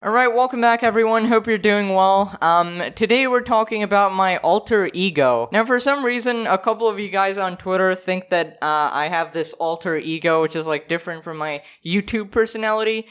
Alright, welcome back everyone, hope you're doing well. Today we're talking about my alter ego. Now for some reason, a couple of you guys on Twitter think that, I have this alter ego, which is like different from my YouTube personality,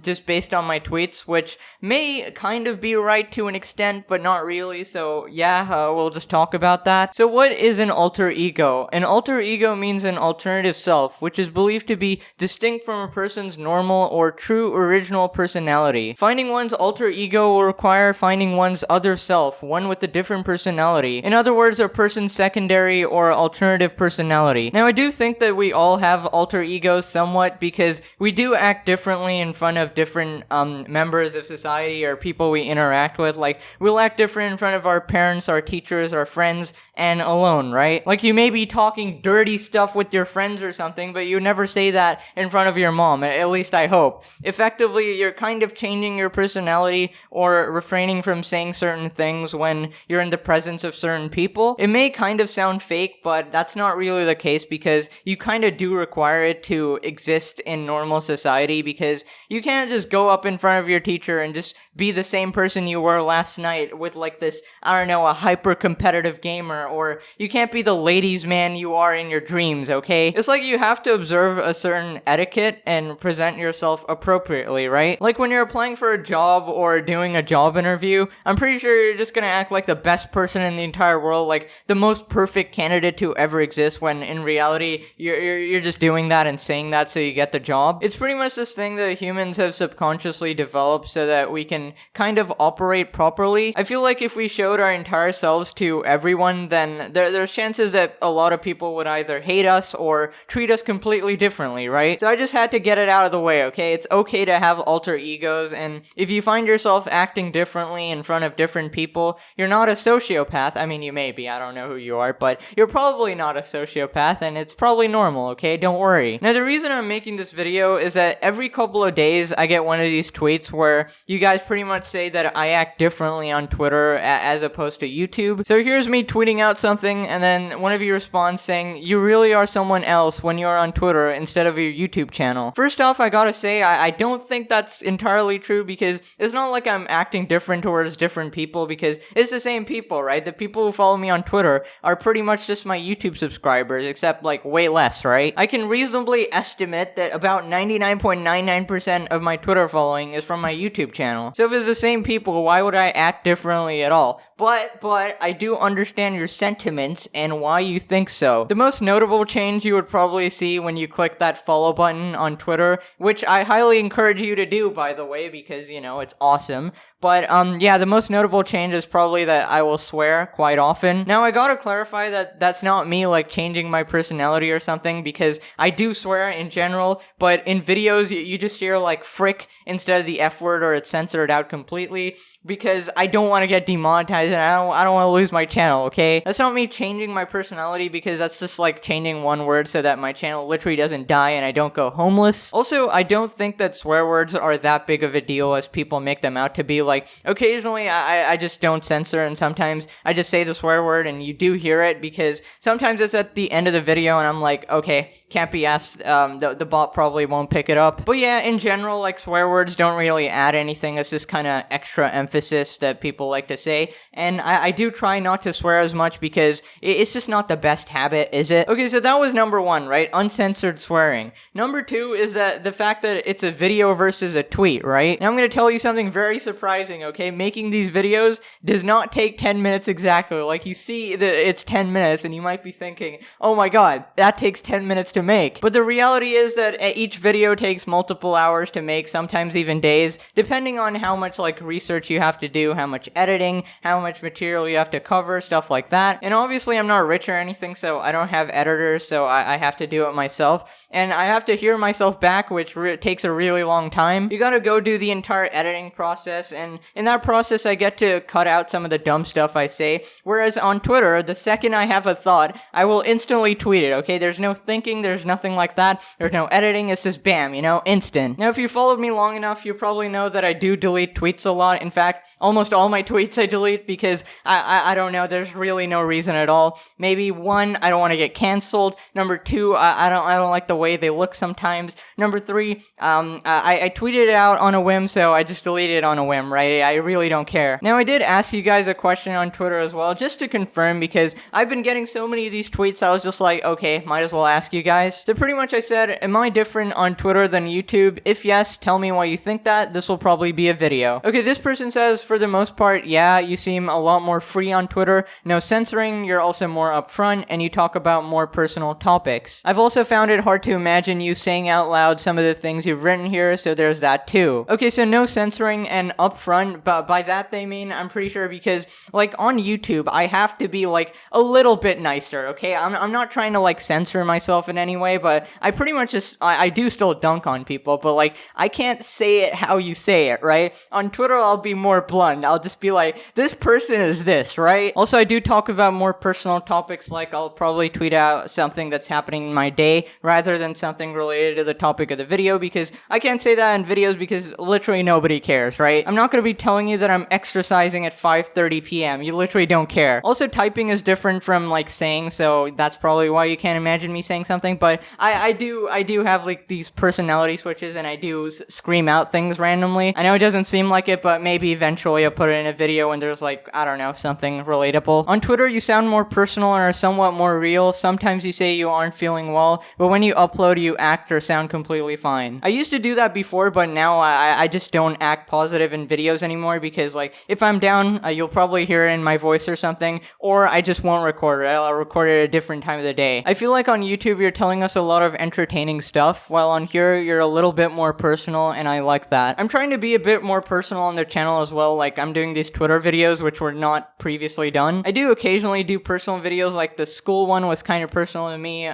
just based on my tweets, which may kind of be right to an extent, but not really, so yeah, we'll just talk about that. So what is an alter ego? An alter ego means an alternative self, which is believed to be distinct from a person's normal or true original personality. Finding one's alter ego will require finding one's other self, one with a different personality. In other words, a person's secondary or alternative personality. Now, I do think that we all have alter egos somewhat because we do act differently in front of different members of society or people we interact with. Like, we'll act different in front of our parents, our teachers, our friends, and alone, right? Like, you may be talking dirty stuff with your friends or something, but you never say that in front of your mom, at least I hope. Effectively, you're kind of changing your personality or refraining from saying certain things when you're in the presence of certain people. It may kind of sound fake, but that's not really the case because you kind of do require it to exist in normal society because you can't just go up in front of your teacher and just be the same person you were last night with like this, I don't know, a hyper competitive gamer, or you can't be the ladies' man you are in your dreams, okay? It's like you have to observe a certain etiquette and present yourself appropriately, right? Like when you're applying for a job or doing a job interview, I'm pretty sure you're just gonna act like the best person in the entire world, like the most perfect candidate to ever exist, when in reality, you're just doing that and saying that so you get the job. It's pretty much this thing that humans have subconsciously developed so that we can kind of operate properly. I feel like if we showed our entire selves to everyone, then there's chances that a lot of people would either hate us or treat us completely differently, right? So I just had to get it out of the way, okay? It's okay to have alter egos, and if you find yourself acting differently in front of different people, you're not a sociopath. I mean, you may be, I don't know who you are, but you're probably not a sociopath, and it's probably normal, okay? Don't worry. Now, the reason I'm making this video is that every couple of days, I get one of these tweets where you guys pretty much say that I act differently on Twitter as opposed to YouTube. So here's me tweeting out something, and then one of you responds saying, you really are someone else when you're on Twitter instead of your YouTube channel. First off, I gotta say, I don't think that's entirely true because it's not like I'm acting different towards different people because it's the same people, right? The people who follow me on Twitter are pretty much just my YouTube subscribers, except like way less, right? I can reasonably estimate that about 99.99% of my Twitter following is from my YouTube channel. So if it's the same people, why would I act differently at all? But I do understand your sentiments and why you think so. The most notable change you would probably see when you click that follow button on Twitter, which I highly encourage you to do, by the way, because, you know, it's awesome. But, yeah, the most notable change is probably that I will swear quite often. Now, I gotta clarify that that's not me, like, changing my personality or something, because I do swear in general, but in videos, you just hear, like, frick instead of the F word, or it's censored out completely, because I don't want to get demonetized, and I don't want to lose my channel, okay? That's not me changing my personality, because that's just, like, changing one word so that my channel literally doesn't die and I don't go homeless. Also, I don't think that swear words are that big of a deal as people make them out to be. Like, occasionally I just don't censor, and sometimes I just say the swear word and you do hear it, because sometimes it's at the end of the video and I'm like, okay, can't be asked, the bot probably won't pick it up. But yeah, in general, like, swear words don't really add anything. It's just kind of extra emphasis that people like to say, and I do try not to swear as much because it's just not the best habit, is it? Okay, so that was number one, right? Uncensored swearing. Number two is that the fact that it's a video versus a tweet, right? Now I'm going to tell you something very surprising, okay? Making these videos does not take 10 minutes exactly. Like, you see that it's 10 minutes and you might be thinking, oh my god, that takes 10 minutes to make. But the reality is that each video takes multiple hours to make, sometimes even days, depending on how much, like, research you have to do, how much editing, how much material you have to cover, stuff like that. And obviously I'm not rich or anything, so I don't have editors, so I have to do it myself. And I have to hear myself back, which takes a really long time. You gotta go do the entire editing process, and in that process I get to cut out some of the dumb stuff I say, whereas on Twitter, the second I have a thought, I will instantly tweet it, okay? There's no thinking, there's nothing like that, there's no editing, it's just bam, you know, instant. Now, if you followed me long enough, you probably know that I do delete tweets a lot. In fact, almost all my tweets I delete because I don't know, there's really no reason at all. Maybe one, I don't want to get canceled. Number two, I don't like the way they look sometimes. Number three, I tweeted it out on a whim whim, so I just deleted it on a whim, right? I really don't care. Now, I did ask you guys a question on Twitter as well, just to confirm, because I've been getting so many of these tweets, I was just like, okay, might as well ask you guys. So pretty much I said, am I different on Twitter than YouTube? If yes, tell me why you think that. This will probably be a video. Okay, this person says, for the most part, yeah, you seem a lot more free on Twitter. No censoring, you're also more upfront, and you talk about more personal topics. I've also found it hard to imagine you saying out loud some of the things you've written here, so there's that too. Okay, so no censoring and upfront, but by that they mean, I'm pretty sure, because, like, on YouTube, I have to be, like, a little bit nicer, okay? I'm not trying to, like, censor myself in any way, but I pretty much just, I do still dunk on people, but, like, I can't say it how you say it, right? On Twitter, I'll be more blunt. I'll just be like, this person is this, right? Also, I do talk about more personal topics, like I'll probably tweet out something that's happening in my day, rather than something related to the topic of the video, because I can't say that in videos because literally nobody cares, right? I'm not going to be telling you that I'm exercising at 5:30 p.m. You literally don't care. Also, typing is different from, like, saying, so that's probably why you can't imagine me saying something, but I do have, like, these personality switches, and I do scream out things randomly. I know it doesn't seem like it, but maybe eventually I'll put it in a video when there's, like, I don't know, something relatable. On Twitter, you sound more personal and are somewhat more real. Sometimes you say you aren't feeling well, but when you upload, you act or sound completely fine. I used to do that before, but now I just don't act positive in videos anymore, because, like, if I'm down, you'll probably hear it in my voice or something, or I just won't record it. I'll record it at a different time of the day. I feel like on YouTube, you're telling us a lot of entertaining stuff, while on here, you're a little bit more personal, and I like that. I'm trying to be a bit more personal on the channel as well. Like, I'm doing these Twitter videos, which were not previously done. I do occasionally do personal videos, like the school one was kind of personal to me,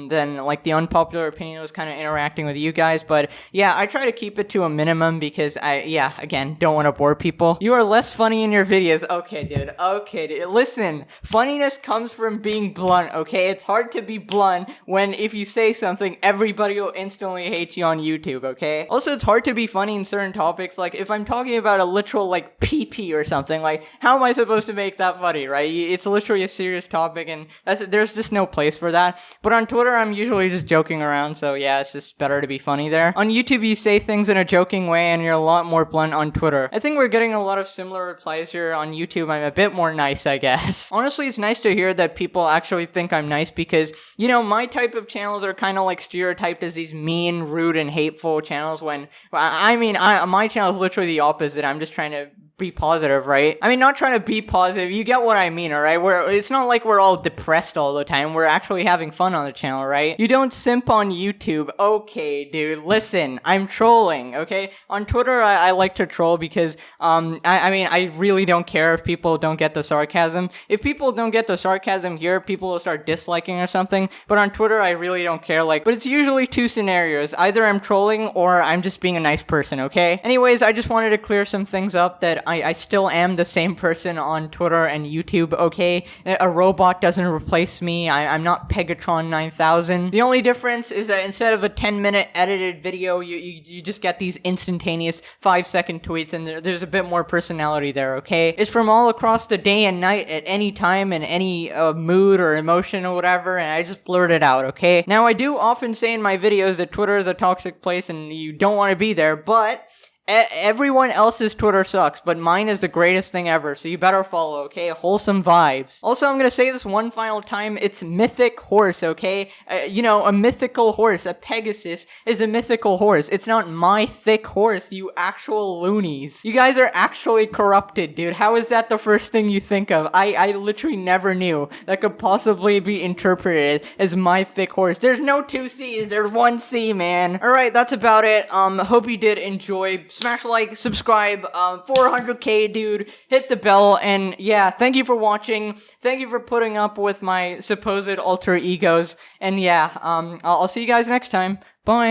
then, like, the unpopular opinion was kind of interacting with you guys, but yeah, I try to keep it to a minimum, because again, don't want to bore people. You are less funny in your videos. Okay, dude. Listen, funniness comes from being blunt, okay? It's hard to be blunt when, if you say something, everybody will instantly hate you on YouTube, okay? Also, it's hard to be funny in certain topics. Like, if I'm talking about a literal, like, pee-pee or something, like, how am I supposed to make that funny, right? It's literally a serious topic, and there's just no place for that. But on Twitter, I'm usually just joking around, so yeah, it's just better to be funny there. On YouTube, you say things in a joking way, and you're a lot more blunt on Twitter. I think we're getting a lot of similar replies here. On YouTube, I'm a bit more nice, I guess. Honestly, it's nice to hear that people actually think I'm nice, because, you know, my type of channels are kind of, like, stereotyped as these mean, rude, and hateful channels, when, my channel is literally the opposite. I'm just trying to be positive, right? I mean, not trying to be positive, you get what I mean, alright? It's not like we're all depressed all the time, we're actually having fun on the channel, right? You don't simp on YouTube. Okay, dude, listen, I'm trolling, okay? On Twitter, I like to troll because, I really don't care if people don't get the sarcasm. If people don't get the sarcasm here, people will start disliking or something, but on Twitter, I really don't care, like, but it's usually two scenarios. Either I'm trolling, or I'm just being a nice person, okay? Anyways, I just wanted to clear some things up, that I still am the same person on Twitter and YouTube, okay? A robot doesn't replace me. I'm not Pegatron 9000. The only difference is that instead of a 10-minute edited video, you just get these instantaneous 5-second tweets, and there's a bit more personality there, okay? It's from all across the day and night, at any time, in any mood or emotion or whatever, and I just blurt it out, okay? Now, I do often say in my videos that Twitter is a toxic place and you don't want to be there, but everyone else's Twitter sucks, but mine is the greatest thing ever, so you better follow, okay? Wholesome vibes. Also, I'm gonna say this one final time, it's mythic horse, okay? You know, a mythical horse, a Pegasus, is a mythical horse. It's not my thick horse, you actual loonies. You guys are actually corrupted, dude. How is that the first thing you think of? I literally never knew that could possibly be interpreted as my thick horse. There's no two C's, there's one C, man. Alright, that's about it. Hope you did enjoy. Smash like, subscribe, 400k, dude, hit the bell, and yeah, thank you for watching, thank you for putting up with my supposed alter egos, and yeah, I'll see you guys next time, bye.